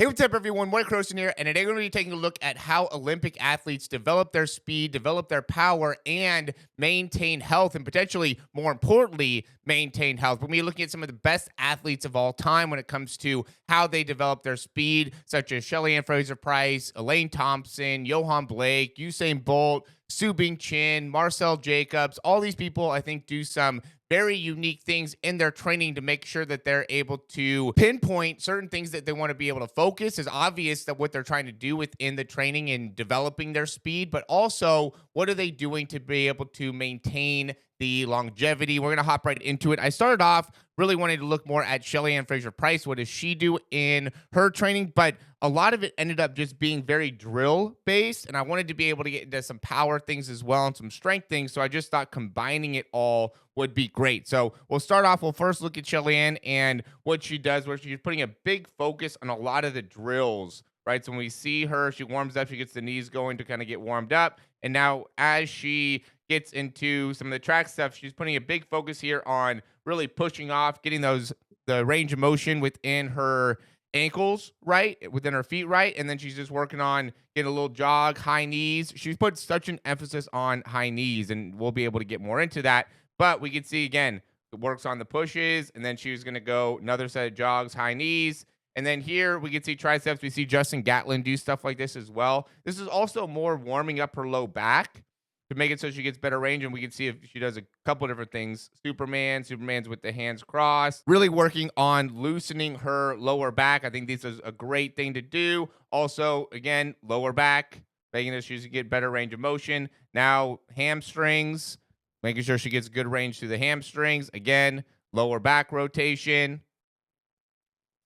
Hey, what's up, everyone? Morey here, and today we're going to be taking a look at how Olympic athletes develop their speed, develop their power, and maintain health, and potentially, more importantly, maintain health. We're going to be looking at some of the best athletes of all time when it comes to how they develop their speed, such as Shelly Ann Fraser-Pryce, Elaine Thompson, Yohan Blake, Usain Bolt, Bingtian, Marcell Jacobs. All these people, I think, do some very unique things in their training to make sure that they're able to pinpoint certain things that they want to be able to focus. Is obvious that what they're trying to do within the training and developing their speed, but also what are they doing to be able to maintain the longevity. We're going to hop right into it. I started off really wanting to look more at Shelly Ann Fraser-Pryce. What does she do in her training? But a lot of it ended up just being very drill based. And I wanted to be able to get into some power things as well and some strength things. So I just thought combining it all would be great. So we'll start off. We'll first look at Shelly Ann and what she does, where she's putting a big focus on a lot of the drills. Right. So when we see her, she warms up, she gets the knees going to kind of get warmed up. And now as she gets into some of the track stuff, she's putting a big focus here on really pushing off, getting the range of motion within her ankles right, within her feet right, and then she's just working on getting a little jog, high knees. She's put such an emphasis on high knees, and we'll be able to get more into that. But we can see again, it works on the pushes, and then she was going to go another set of jogs, high knees. And then here we can see triceps. We see Justin Gatlin do stuff like this as well. This is also more warming up her low back to make it so she gets better range. And we can see if she does a couple different things. Superman's with the hands crossed, really working on loosening her lower back. I think this is a great thing to do. Also, again, lower back, making sure she get better range of motion. Now hamstrings, making sure she gets good range through the hamstrings. Again, lower back rotation.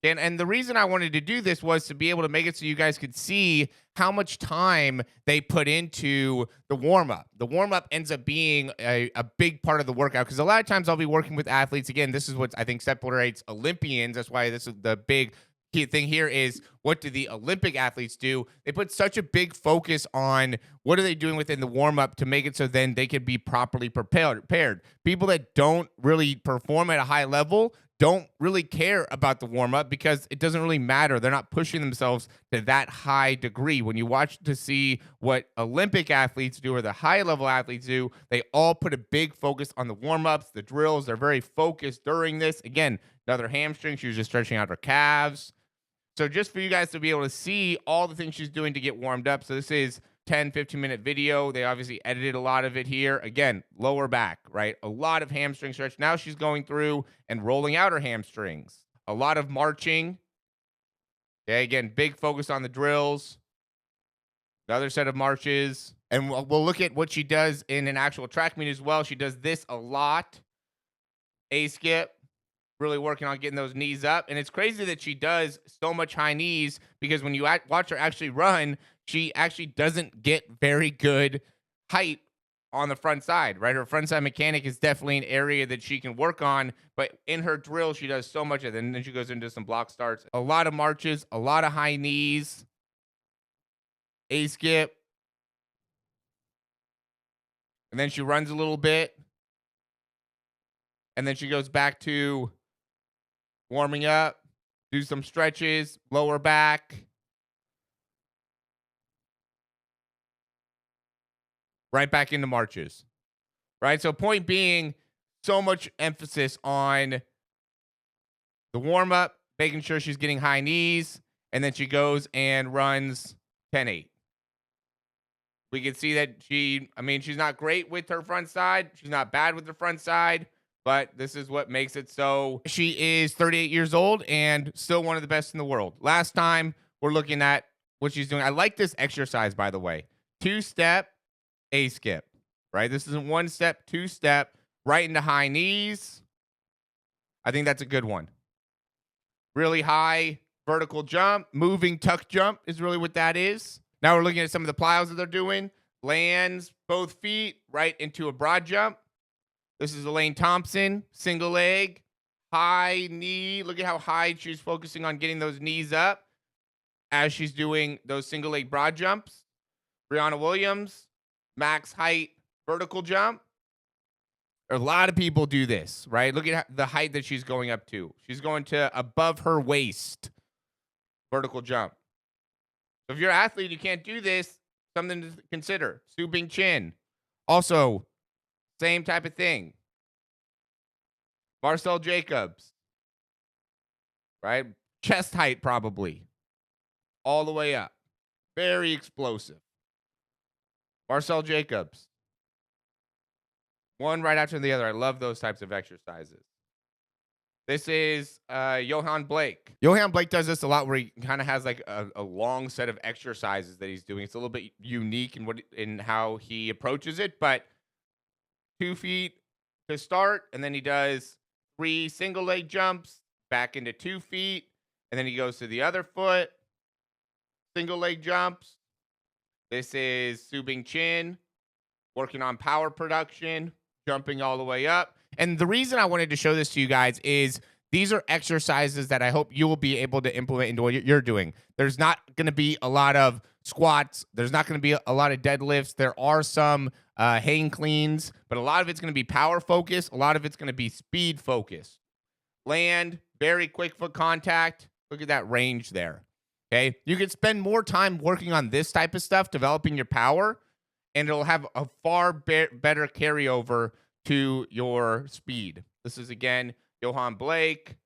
And the reason I wanted to do this was to be able to make it so you guys could see how much time they put into the warm-up. The warm-up ends up being a big part of the workout, because a lot of times I'll be working with athletes. Again, this is what I think separates Olympians. That's why this is the big key thing here is, what do the Olympic athletes do? They put such a big focus on what are they doing within the warm-up to make it so then they can be properly prepared. People that don't really perform at a high level don't really care about the warm-up because it doesn't really matter. They're not pushing themselves to that high degree. When you watch to see what Olympic athletes do or the high-level athletes do, they all put a big focus on the warm-ups, the drills. They're very focused during this. Again, another hamstring. She was just stretching out her calves. So just for you guys to be able to see all the things she's doing to get warmed up. So this is 10-15 minute video. They obviously edited a lot of it here. Again, lower back, right? A lot of hamstring stretch. Now she's going through and rolling out her hamstrings. A lot of marching. Okay, again, big focus on the drills. Another set of marches. And we'll look at what she does in an actual track meet as well. She does this a lot. A skip. Really working on getting those knees up. And it's crazy that she does so much high knees, because when you watch her actually run, she actually doesn't get very good height on the front side, right? Her front side mechanic is definitely an area that she can work on, but in her drill, she does so much of it. And then she goes into some block starts, a lot of marches, a lot of high knees, a skip. And then she runs a little bit. And then she goes back to warming up, do some stretches, lower back. Right back into marches. Right? So point being, so much emphasis on the warm-up, making sure she's getting high knees, and then she goes and runs 10-8. We can see that she's not great with her front side. She's not bad with the front side. But this is what makes it so. She is 38 years old and still one of the best in the world. Last time, we're looking at what she's doing. I like this exercise, by the way. 2-step, A skip, right? This isn't 1-step, 2-step, right into high knees. I think that's a good one. Really high vertical jump, moving tuck jump is really what that is. Now we're looking at some of the plyos that they're doing. Lands both feet right into a broad jump. This is Elaine Thompson, single leg, high knee. Look at how high she's focusing on getting those knees up as she's doing those single leg broad jumps. Brianna Williams, max height vertical jump. A lot of people do this, right? Look at the height that she's going up to. She's going to above her waist, vertical jump. So if you're an athlete, you can't do this, something to consider. Bingtian. Also, same type of thing. Marcell Jacobs, right? Chest height probably. All the way up. Very explosive. Marcell Jacobs. One right after the other. I love those types of exercises. This is Yohan Blake. Yohan Blake does this a lot where he kind of has like a long set of exercises that he's doing. It's a little bit unique in how he approaches it, but 2 feet to start, and then he does 3 single leg jumps back into 2 feet, and then he goes to the other foot, single leg jumps. This is Bingtian, working on power production, jumping all the way up. And the reason I wanted to show this to you guys is these are exercises that I hope you will be able to implement into what you're doing. There's not going to be a lot of squats. There's not going to be a lot of deadlifts. There are some hang cleans, but a lot of it's going to be power focused. A lot of it's going to be speed focused. Land, very quick foot contact. Look at that range there. Okay. You could spend more time working on this type of stuff, developing your power, and it'll have a far better carryover to your speed. This is, again, Yohan Blake.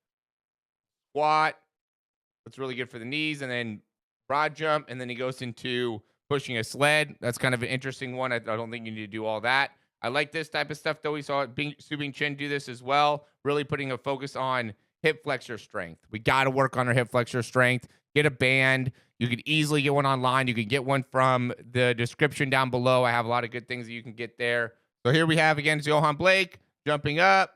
Squat. That's really good for the knees. And then broad jump. And then he goes into pushing a sled. That's kind of an interesting one. I don't think you need to do all that. I like this type of stuff, though. We saw Bingtian do this as well. Really putting a focus on hip flexor strength. We got to work on our hip flexor strength. Get a band. You could easily get one online. You can get one from the description down below. I have a lot of good things that you can get there. So here we have, again, Yohan Blake jumping up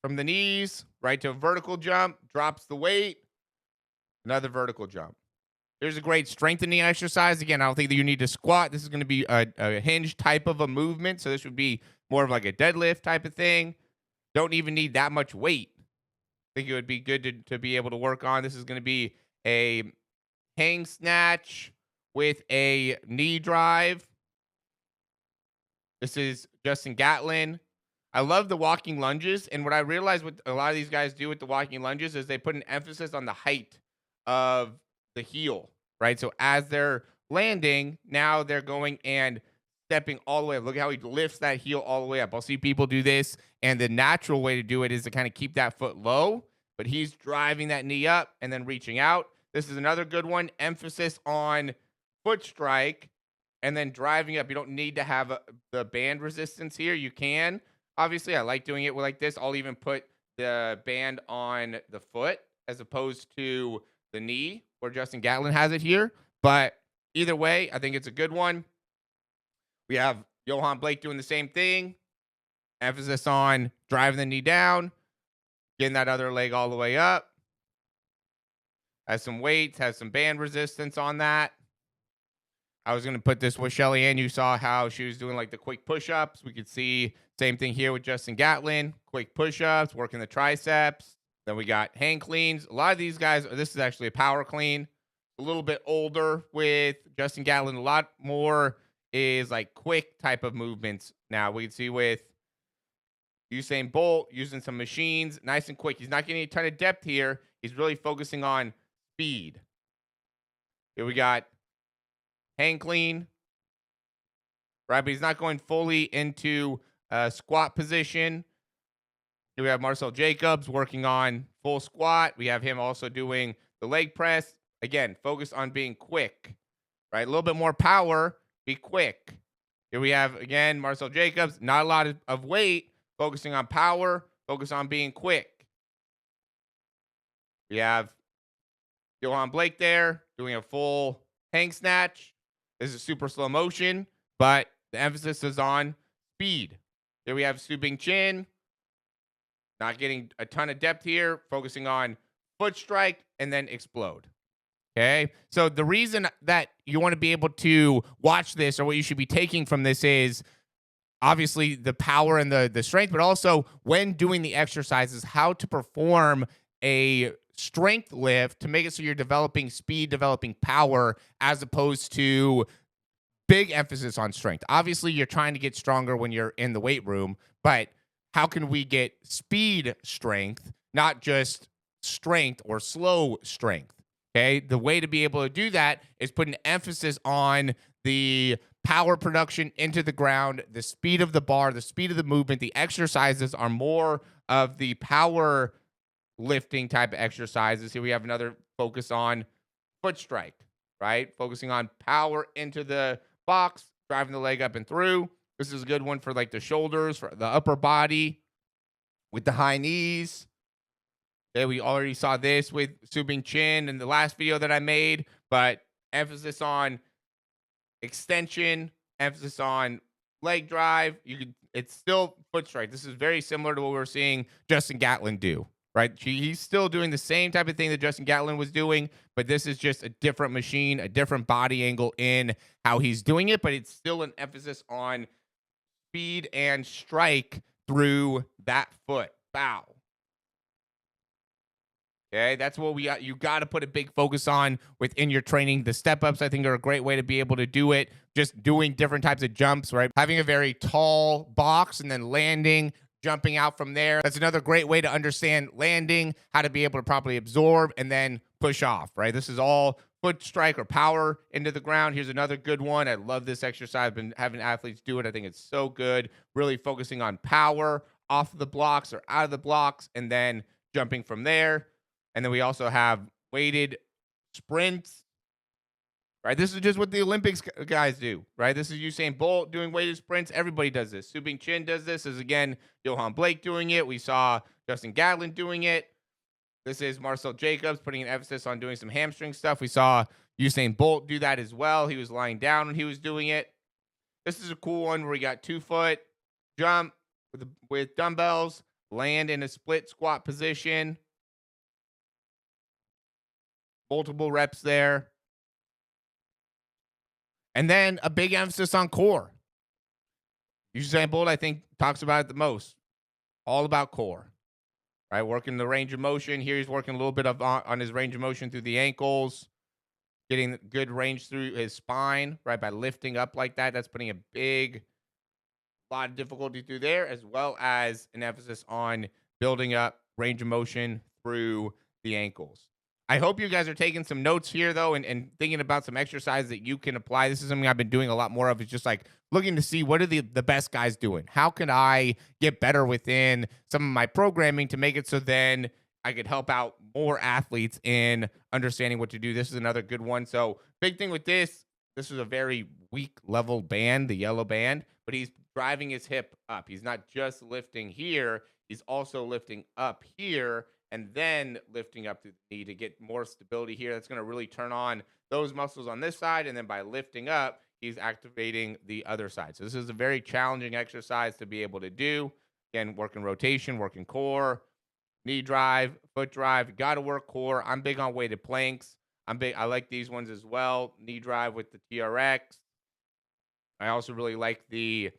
from the knees, right to a vertical jump, drops the weight, another vertical jump. Here's a great strengthening exercise. Again, I don't think that you need to squat. This is going to be a hinge type of a movement. So this would be more of like a deadlift type of thing. Don't even need that much weight. I think it would be good to be able to work on. This is going to be a hang snatch with a knee drive. This is Justin Gatlin. I love the walking lunges. And what I realized what a lot of these guys do with the walking lunges is they put an emphasis on the height of the heel, right? So as they're landing, now they're going and stepping all the way up. Look at how he lifts that heel all the way up. I'll see people do this, and the natural way to do it is to kind of keep that foot low, but he's driving that knee up and then reaching out. This is another good one. Emphasis on foot strike and then driving up. You don't need to have the band resistance here. You can. Obviously, I like doing it like this. I'll even put the band on the foot as opposed to the knee where Justin Gatlin has it here. But either way, I think it's a good one. We have Yohan Blake doing the same thing. Emphasis on driving the knee down, getting that other leg all the way up. Has some weights, has some band resistance on that. I was going to put this with Shelly Ann. You saw how she was doing like the quick push-ups. We could see same thing here with Justin Gatlin. Quick push-ups, working the triceps. Then we got hang cleans. A lot of these guys, this is actually a power clean. A little bit older with Justin Gatlin. A lot more is like quick type of movements. Now we can see with Usain Bolt using some machines, nice and quick. He's not getting a ton of depth here. He's really focusing on speed. Here we got hang clean, right? But he's not going fully into squat position. Here we have Marcell Jacobs working on full squat. We have him also doing the leg press. Again, focus on being quick, right? A little bit more power, be quick. Here we have, again, Marcell Jacobs. Not a lot of weight, focusing on power, focus on being quick. We have Yohan Blake there doing a full hang snatch. This is super slow motion, but the emphasis is on speed. Here we have Bingtian. Not getting a ton of depth here, focusing on foot strike and then explode. Okay. So the reason that you want to be able to watch this, or what you should be taking from this, is obviously the power and the strength, but also when doing the exercises, how to perform a strength lift to make it so you're developing speed, developing power, as opposed to big emphasis on strength. Obviously, you're trying to get stronger when you're in the weight room, but how can we get speed strength, not just strength or slow strength? Okay. The way to be able to do that is put an emphasis on the power production into the ground, the speed of the bar, the speed of the movement. The exercises are more of the power lifting type of exercises. Here we have another focus on foot strike, right? Focusing on power into the box, driving the leg up and through. This is a good one for like the shoulders, for the upper body with the high knees. Okay, we already saw this with Bingtian in the last video that I made, but emphasis on extension, emphasis on leg drive. It's still foot strike. This is very similar to what we were seeing Justin Gatlin do, right? He's still doing the same type of thing that Justin Gatlin was doing, but this is just a different machine, a different body angle in how he's doing it, but it's still an emphasis on speed and strike through that foot. Bow. Okay, that's what we got. You got to put a big focus on within your training. The step ups, I think, are a great way to be able to do it. Just doing different types of jumps, right? Having a very tall box and then landing, jumping out from there. That's another great way to understand landing, how to be able to properly absorb and then push off, right? This is all foot strike or power into the ground. Here's another good one. I love this exercise. I've been having athletes do it. I think it's so good. Really focusing on power off of the blocks or out of the blocks and then jumping from there. And then we also have weighted sprints, right? This is just what the Olympics guys do, right? This is Usain Bolt doing weighted sprints. Everybody does this. Bingtian does this. This is, again, Yohan Blake doing it. We saw Justin Gatlin doing it. This is Marcell Jacobs putting an emphasis on doing some hamstring stuff. We saw Usain Bolt do that as well. He was lying down when he was doing it. This is a cool one where we got 2-foot jump with dumbbells, land in a split squat position. Multiple reps there. And then a big emphasis on core. Usain Bolt, I think, talks about it the most. All about core, right? Working the range of motion. Here he's working a little bit on his range of motion through the ankles, getting good range through his spine, right? By lifting up like that. That's putting a lot of difficulty through there, as well as an emphasis on building up range of motion through the ankles. I hope you guys are taking some notes here, though, and thinking about some exercises that you can apply. This is something I've been doing a lot more of. It's just like looking to see what are the best guys doing? How can I get better within some of my programming to make it so then I could help out more athletes in understanding what to do? This is another good one. So big thing with this is a very weak level band, the yellow band, but he's driving his hip up. He's not just lifting here. He's also lifting up here and then lifting up the knee to get more stability here. That's going to really turn on those muscles on this side. And then by lifting up, he's activating the other side. So this is a very challenging exercise to be able to do. Again, working rotation, working core, knee drive, foot drive. Got to work core. I'm big on weighted planks. I like these ones as well. Knee drive with the TRX. I also really like the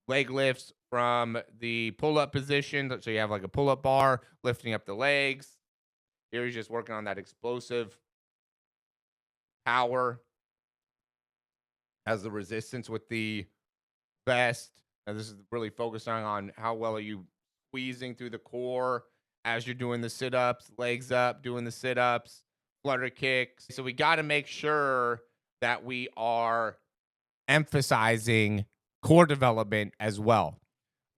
leg lifts from the pull-up position. So you have like a pull-up bar, lifting up the legs. Here he's just working on that explosive power. Has the resistance with the vest. Now this is really focusing on how well are you squeezing through the core as you're doing the sit-ups, legs up, doing the sit-ups, flutter kicks. So we got to make sure that we are emphasizing core development as well.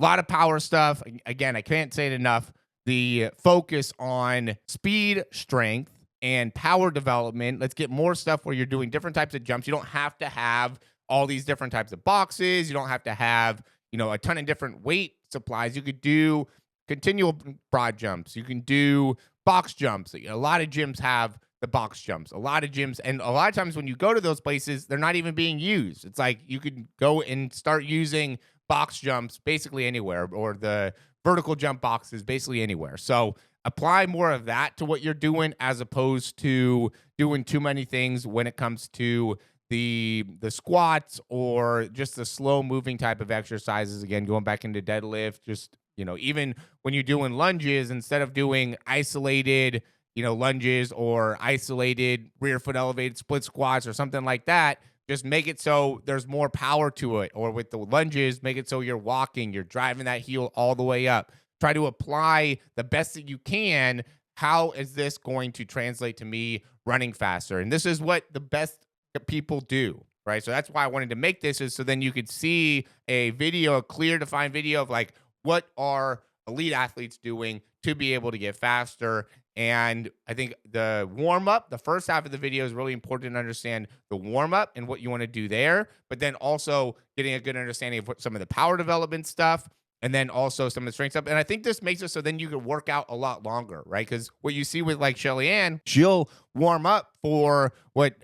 A lot of power stuff. Again, I can't say it enough. The focus on speed, strength, and power development. Let's get more stuff where you're doing different types of jumps. You don't have to have all these different types of boxes. You don't have to have, a ton of different weight supplies. You could do continual broad jumps. You can do box jumps. A lot of gyms have the box jumps. A lot of gyms, and a lot of times when you go to those places, they're not even being used. It's like you could go and start using box jumps basically anywhere, or the vertical jump boxes basically anywhere. So apply more of that to what you're doing as opposed to doing too many things when it comes to the squats or just the slow moving type of exercises. Again, going back into deadlift, just, even when you're doing lunges, instead of doing isolated, lunges or isolated rear foot elevated split squats or something like that, just make it so there's more power to it. Or with the lunges, make it so you're walking, you're driving that heel all the way up. Try to apply the best that you can how is this going to translate to me running faster? And this is what the best people do, right? So that's why I wanted to make this, is so then you could see a video, a clear, defined video of like what are elite athletes doing to be able to get faster. And I think the warm up, the first half of the video, is really important to understand the warm up and what you want to do there, but then also getting a good understanding of what some of the power development stuff, and then also some of the strength stuff. And I think this makes it so then you can work out a lot longer, right? Because what you see with like Shelly Ann, she'll warm up for what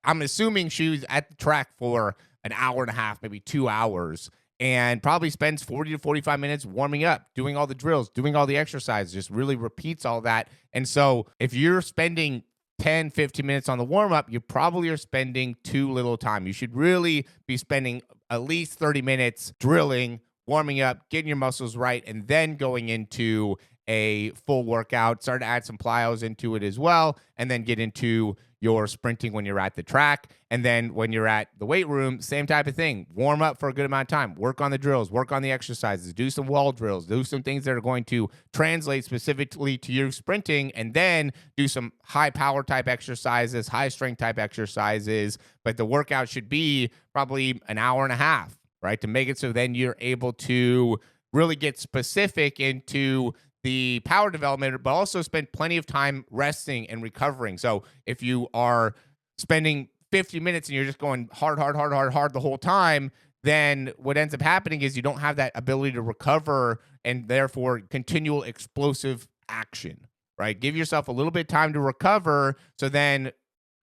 I'm assuming she was at the track for an hour and a half, maybe 2 hours, and probably spends 40 to 45 minutes warming up, doing all the drills, doing all the exercises, just really repeats all that. And so if you're spending 10, 15 minutes on the warm up, you probably are spending too little time. You should really be spending at least 30 minutes drilling, warming up, getting your muscles right, and then going into a full workout. Start to add some plyos into it as well, and then get into your sprinting when you're at the track. And then when you're at the weight room, same type of thing. Warm up for a good amount of time. Work on the drills, work on the exercises, do some wall drills, do some things that are going to translate specifically to your sprinting, and then do some high power type exercises, high strength type exercises. But the workout should be probably an hour and a half, right? To make it so then you're able to really get specific into the power development, but also spend plenty of time resting and recovering. So if you are spending 50 minutes and you're just going hard the whole time, then what ends up happening is you don't have that ability to recover, and therefore continual explosive action, right? Give yourself a little bit of time to recover, so then,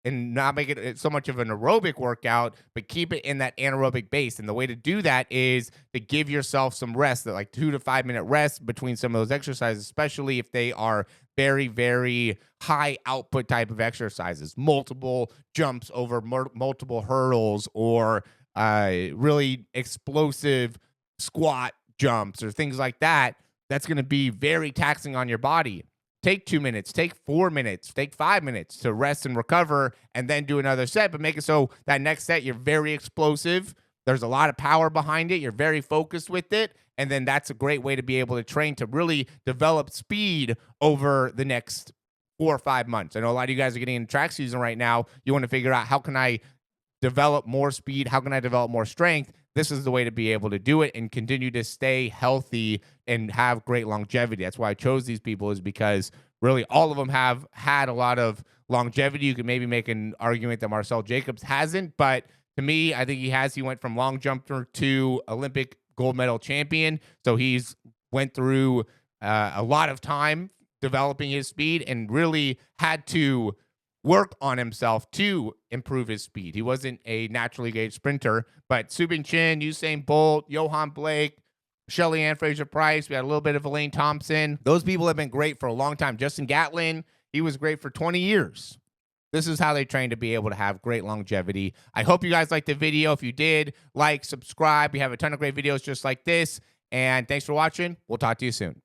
and not make it so much of an aerobic workout, but keep it in that anaerobic base. And the way to do that is to give yourself some rest, that like 2 to 5 minute rest between some of those exercises, especially if they are very, very high output type of exercises, multiple jumps over multiple hurdles, or really explosive squat jumps or things like that. That's going to be very taxing on your body. Take 2 minutes, take 4 minutes, take 5 minutes to rest and recover, and then do another set. But make it so that next set you're very explosive. There's a lot of power behind it. You're very focused with it. And then that's a great way to be able to train to really develop speed over the next 4 or 5 months. I know a lot of you guys are getting in track season right now. You want to figure out, how can I develop more speed? How can I develop more strength? This is the way to be able to do it and continue to stay healthy and have great longevity. That's why I chose these people, is because really all of them have had a lot of longevity. You could maybe make an argument that Marcell Jacobs hasn't, but to me, I think he has. He went from long jumper to Olympic gold medal champion. So he's went through a lot of time developing his speed and really had to work on himself to improve his speed. He wasn't a naturally gauge sprinter, but Bingtian, Usain Bolt, Yohan Blake, Shelly Ann Fraser-Pryce, we had a little bit of Elaine Thompson. Those people have been great for a long time. Justin Gatlin, he was great for 20 years. This is how they train to be able to have great longevity. I hope you guys liked the video. If you did, like, subscribe. We have a ton of great videos just like this. And thanks for watching. We'll talk to you soon.